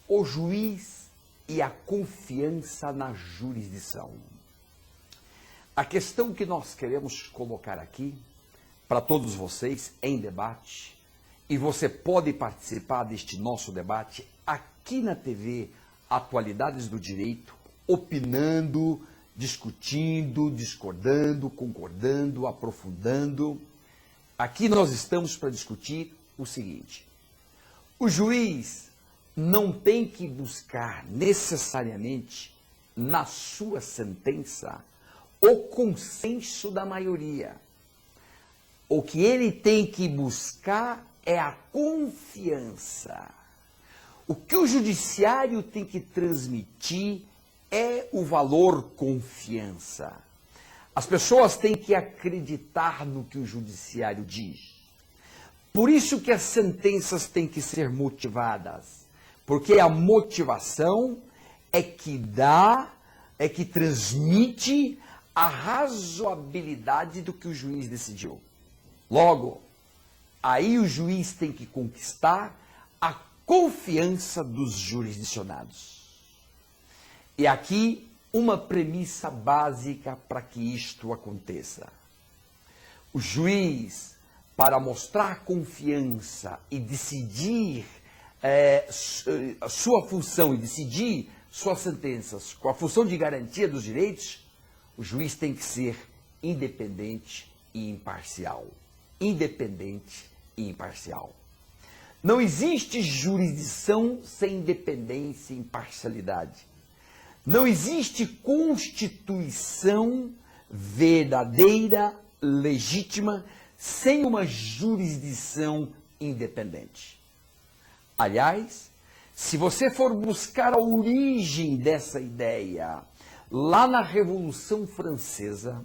o juiz e a confiança na jurisdição. A questão que nós queremos colocar aqui, para todos vocês, em debate, e você pode participar deste nosso debate aqui na TV Atualidades do Direito, opinando, discutindo, discordando, concordando, aprofundando. Aqui nós estamos para discutir o seguinte: o juiz não tem que buscar necessariamente na sua sentença o consenso da maioria. O que ele tem que buscar é a confiança. O que o judiciário tem que transmitir é o valor confiança. As pessoas têm que acreditar no que o judiciário diz. Por isso que as sentenças têm que ser motivadas, porque a motivação é que transmite a razoabilidade do que o juiz decidiu. Logo, aí o juiz tem que conquistar a confiança dos jurisdicionados. E aqui uma premissa básica para que isto aconteça. O juiz, para mostrar confiança e decidir a sua função e decidir suas sentenças com a função de garantia dos direitos, o juiz tem que ser independente e imparcial. Independente e imparcial. Não existe jurisdição sem independência e imparcialidade. Não existe constituição verdadeira, legítima, sem uma jurisdição independente. Aliás, se você for buscar a origem dessa ideia lá na Revolução Francesa,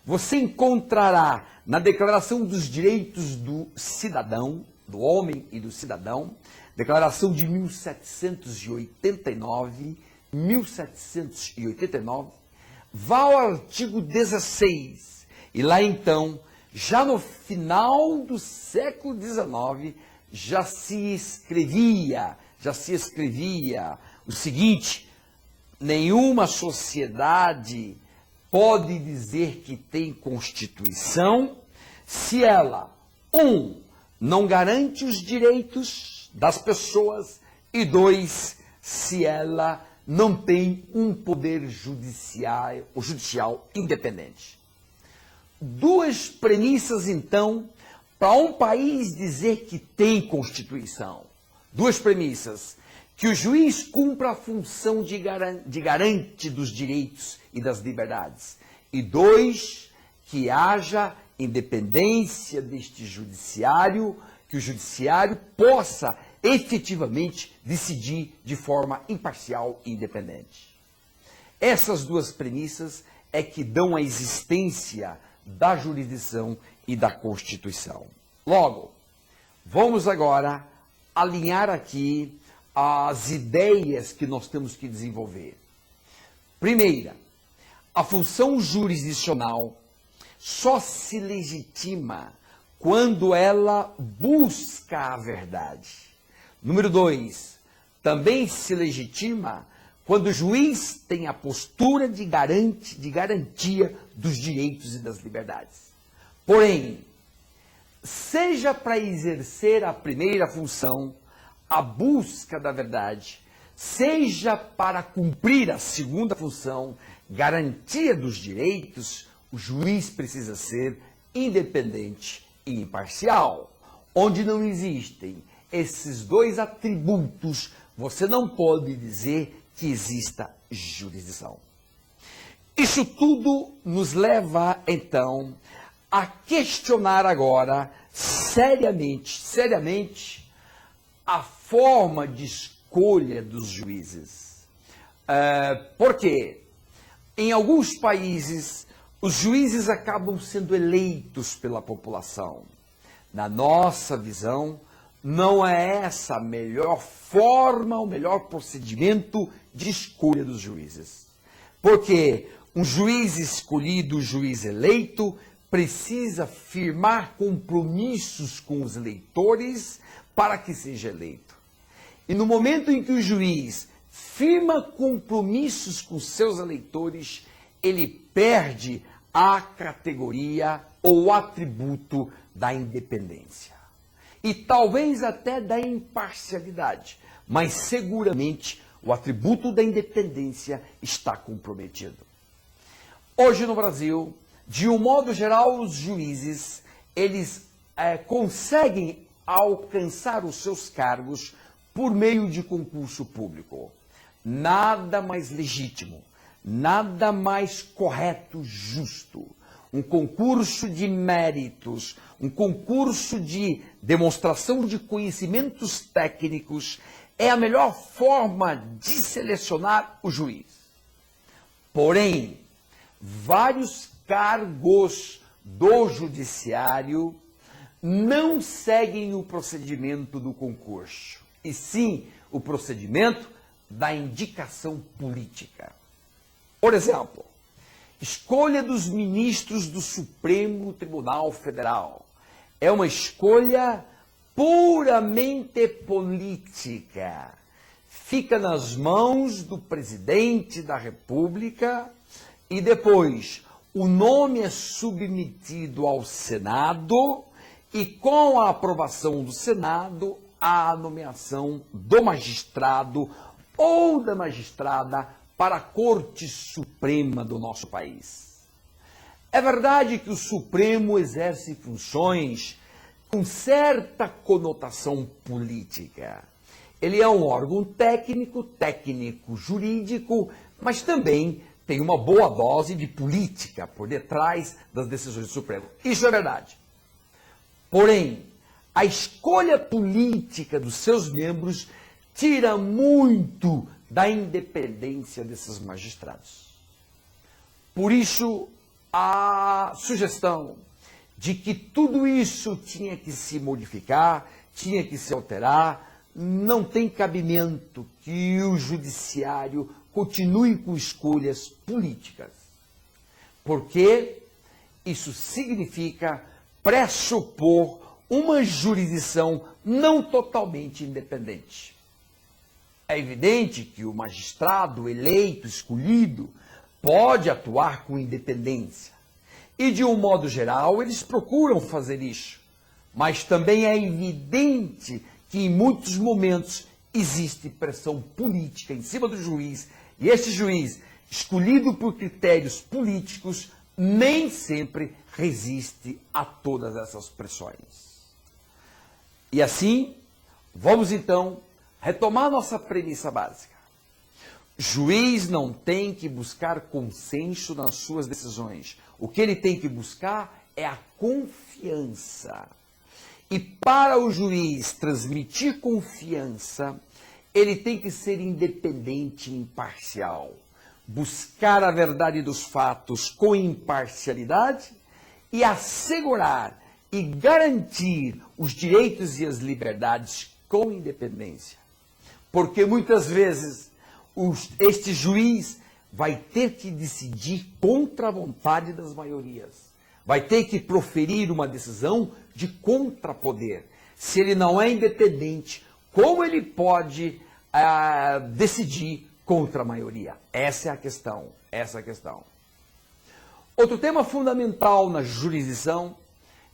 você encontrará na Declaração dos Direitos do Cidadão, do Homem e do Cidadão, Declaração de 1789, vá ao artigo 16, e lá então, já no final do século XIX, já se escrevia o seguinte: nenhuma sociedade pode dizer que tem Constituição se ela, não garante os direitos das pessoas, e 2, se ela não tem um poder judicial independente. Duas premissas, então, para um país dizer que tem Constituição. Duas premissas: que o juiz cumpra a função de garante dos direitos e das liberdades. E 2, que haja independência deste judiciário, que o judiciário possa efetivamente decidir de forma imparcial e independente. Essas duas premissas é que dão a existência da jurisdição e da Constituição. Logo, vamos agora alinhar aqui as ideias que nós temos que desenvolver. Primeira, a função jurisdicional só se legitima quando ela busca a verdade. Número 2, também se legitima quando o juiz tem a postura de garantia dos direitos e das liberdades. Porém, seja para exercer a primeira função, a busca da verdade, seja para cumprir a segunda função, garantia dos direitos, o juiz precisa ser independente e imparcial. Onde não existem esses dois atributos, você não pode dizer que exista jurisdição. Isso tudo nos leva, então, a questionar agora, seriamente, a forma de escolha dos juízes. Por quê? Em alguns países, os juízes acabam sendo eleitos pela população. Na nossa visão, não é essa a melhor forma, o melhor procedimento de escolha dos juízes. Porque um juiz escolhido, um juiz eleito, precisa firmar compromissos com os eleitores para que seja eleito. E no momento em que o juiz firma compromissos com seus eleitores, ele perde a categoria ou atributo da independência. E talvez até da imparcialidade, mas seguramente o atributo da independência está comprometido. Hoje no Brasil, de um modo geral, os juízes, eles conseguem alcançar os seus cargos por meio de concurso público. Nada mais legítimo, nada mais correto, justo. Um concurso de méritos, um concurso de demonstração de conhecimentos técnicos é a melhor forma de selecionar o juiz. Porém, vários cargos do judiciário não seguem o procedimento do concurso, e sim o procedimento da indicação política. Por exemplo, escolha dos ministros do Supremo Tribunal Federal é uma escolha puramente política. Fica nas mãos do presidente da República e depois o nome é submetido ao Senado e com a aprovação do Senado, a nomeação do magistrado ou da magistrada para a Corte Suprema do nosso país. É verdade que o Supremo exerce funções com certa conotação política. Ele é um órgão técnico, jurídico, mas também tem uma boa dose de política por detrás das decisões do Supremo. Isso é verdade. Porém, a escolha política dos seus membros tira muito da independência desses magistrados. Por isso, a sugestão de que tudo isso tinha que se modificar, tinha que se alterar, não tem cabimento que o judiciário continue com escolhas políticas. Porque isso significa pressupor uma jurisdição não totalmente independente. É evidente que o magistrado eleito, escolhido, pode atuar com independência. E, de um modo geral, eles procuram fazer isso. Mas também é evidente que, em muitos momentos, existe pressão política em cima do juiz. E esse juiz, escolhido por critérios políticos, nem sempre resiste a todas essas pressões. E assim, vamos então retomar nossa premissa básica. Juiz não tem que buscar consenso nas suas decisões. O que ele tem que buscar é a confiança. E para o juiz transmitir confiança, ele tem que ser independente e imparcial. Buscar a verdade dos fatos com imparcialidade e assegurar e garantir os direitos e as liberdades com independência. Porque muitas vezes este juiz vai ter que decidir contra a vontade das maiorias. Vai ter que proferir uma decisão de contrapoder. Se ele não é independente, como ele pode decidir contra a maioria? Essa é a questão. Essa é a questão. Outro tema fundamental na jurisdição,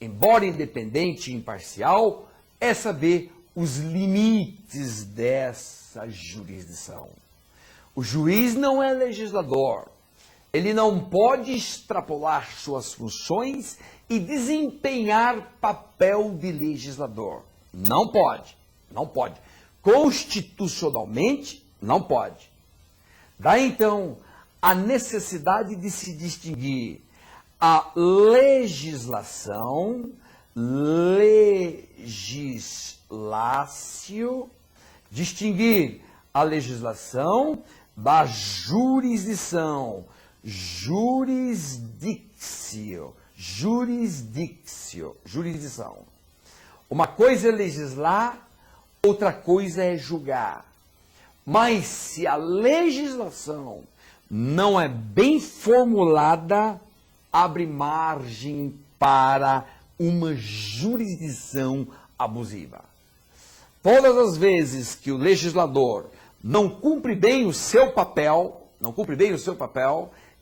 embora independente e imparcial, é saber os limites dessa jurisdição. O juiz não é legislador. Ele não pode extrapolar suas funções e desempenhar papel de legislador. Não pode. Não pode. Constitucionalmente, não pode. Daí, então, a necessidade de se distinguir a legislação, legislatio, distinguir a legislação da jurisdição, jurisdictio, jurisdição. Uma coisa é legislar, outra coisa é julgar. Mas se a legislação não é bem formulada, abre margem para uma jurisdição abusiva. Todas as vezes que o legislador não cumpre bem o seu papel,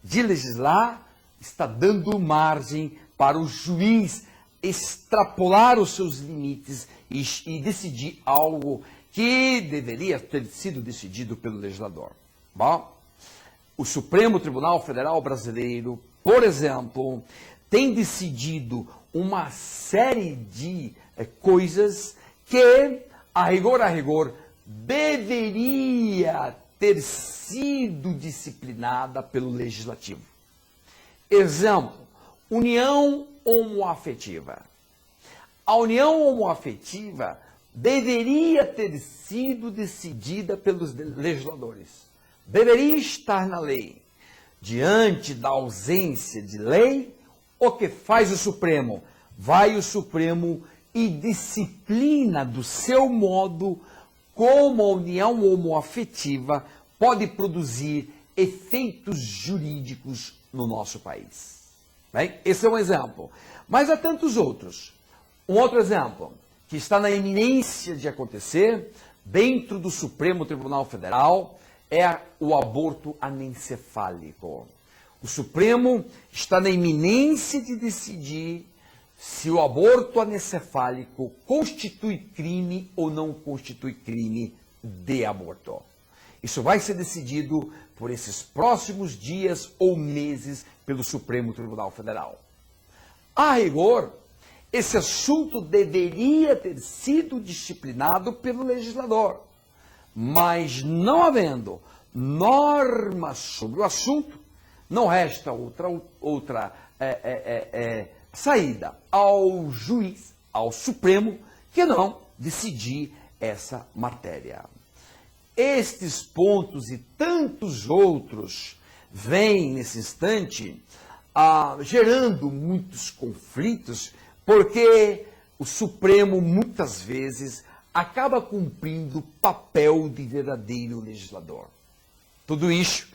de legislar, está dando margem para o juiz extrapolar os seus limites e decidir algo que deveria ter sido decidido pelo legislador. Bom, o Supremo Tribunal Federal Brasileiro, por exemplo, tem decidido uma série de coisas que, a rigor, deveria ter sido disciplinada pelo Legislativo. Exemplo, união homoafetiva. A união homoafetiva deveria ter sido decidida pelos legisladores. Deveria estar na lei. Diante da ausência de lei, o que faz o Supremo? Vai o Supremo e disciplina do seu modo como a união homoafetiva pode produzir efeitos jurídicos no nosso país. Bem, esse é um exemplo. Mas há tantos outros. Um outro exemplo, que está na iminência de acontecer, dentro do Supremo Tribunal Federal, é o aborto anencefálico. O Supremo está na iminência de decidir se o aborto anencefálico constitui crime ou não constitui crime de aborto. Isso vai ser decidido por esses próximos dias ou meses pelo Supremo Tribunal Federal. A rigor, esse assunto deveria ter sido disciplinado pelo legislador, mas não havendo normas sobre o assunto, não resta outra saída ao juiz, ao Supremo, que não decidir essa matéria. Estes pontos e tantos outros vêm, nesse instante, gerando muitos conflitos, porque o Supremo, muitas vezes, acaba cumprindo o papel de verdadeiro legislador. Tudo isso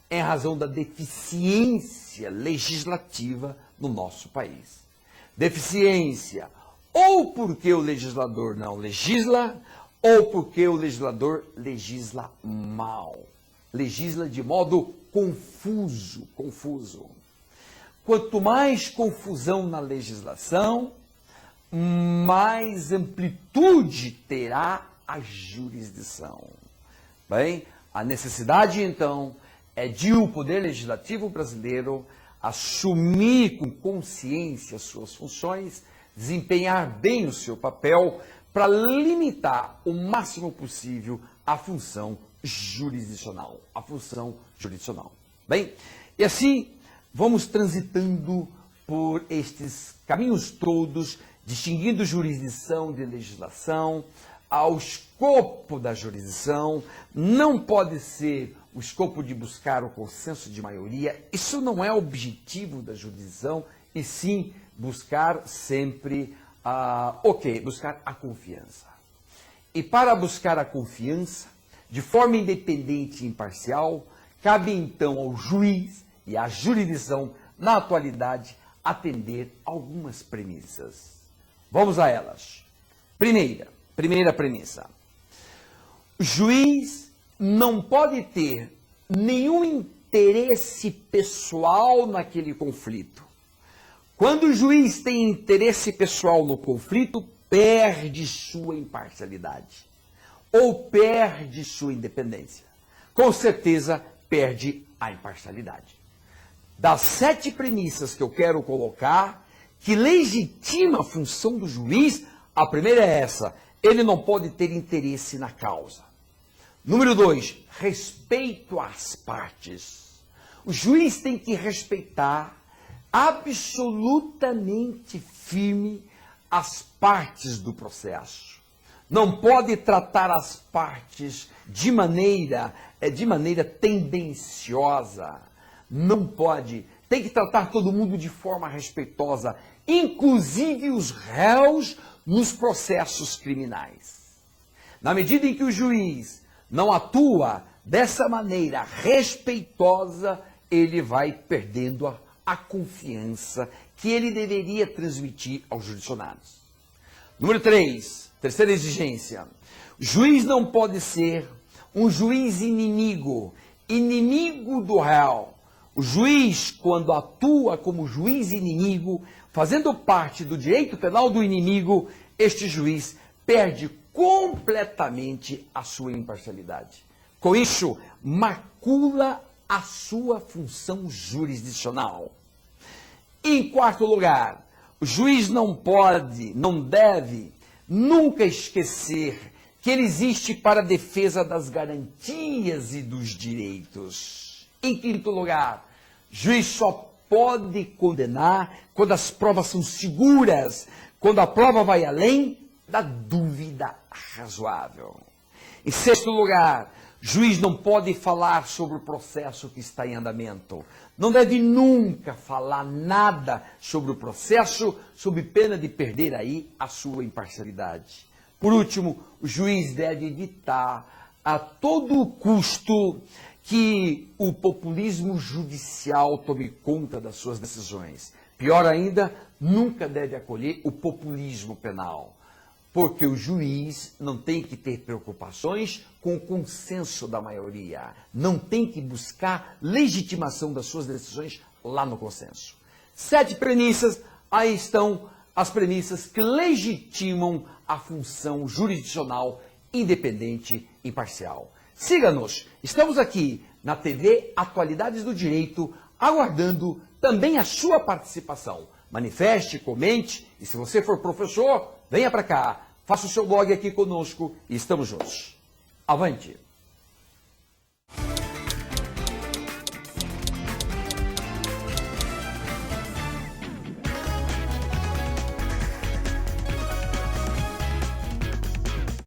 em razão da deficiência legislativa no nosso país. Deficiência ou porque o legislador não legisla, ou porque o legislador legisla mal. Legisla de modo confuso. Quanto mais confusão na legislação, mais amplitude terá a jurisdição. Bem, a necessidade, então, é de o Poder Legislativo brasileiro assumir com consciência as suas funções, desempenhar bem o seu papel para limitar o máximo possível a função jurisdicional. Bem, e assim vamos transitando por estes caminhos todos, distinguindo jurisdição de legislação. Ao escopo da jurisdição não pode ser o escopo de buscar o consenso de maioria. Isso não é o objetivo da jurisdição, e sim buscar sempre buscar a confiança. E para buscar a confiança, de forma independente e imparcial, cabe então ao juiz e à jurisdição, na atualidade, atender algumas premissas. Vamos a elas. Primeira premissa. O juiz não pode ter nenhum interesse pessoal naquele conflito. Quando o juiz tem interesse pessoal no conflito, perde sua imparcialidade ou perde sua independência. Com certeza, perde a imparcialidade. Das 7 premissas que eu quero colocar, que legitima a função do juiz, a primeira é essa: ele não pode ter interesse na causa. Número 2, respeito às partes. O juiz tem que respeitar absolutamente firme as partes do processo. Não pode tratar as partes de maneira tendenciosa. Não pode. Tem que tratar todo mundo de forma respeitosa, inclusive os réus nos processos criminais. Na medida em que o juiz não atua dessa maneira respeitosa, ele vai perdendo a confiança que ele deveria transmitir aos jurisdicionados. Número 3, terceira exigência. Juiz não pode ser um juiz inimigo, inimigo do réu. O juiz, quando atua como juiz inimigo, fazendo parte do direito penal do inimigo, este juiz perde completamente a sua imparcialidade. Com isso, macula a sua função jurisdicional. Em quarto lugar, o juiz não pode, não deve, nunca esquecer que ele existe para a defesa das garantias e dos direitos. Em quinto lugar, o juiz só pode condenar quando as provas são seguras, quando a prova vai além da dúvida razoável. Em sexto lugar, o juiz não pode falar sobre o processo que está em andamento. Não deve nunca falar nada sobre o processo, sob pena de perder aí a sua imparcialidade. Por último, o juiz deve evitar a todo custo que o populismo judicial tome conta das suas decisões. Pior ainda, nunca deve acolher o populismo penal, porque o juiz não tem que ter preocupações com o consenso da maioria, não tem que buscar legitimação das suas decisões lá no consenso. 7 premissas, aí estão as premissas que legitimam a função jurisdicional independente e imparcial. Siga-nos, estamos aqui na TV Atualidades do Direito, aguardando também a sua participação. Manifeste, comente e se você for professor, venha para cá, faça o seu blog aqui conosco e estamos juntos. Avante!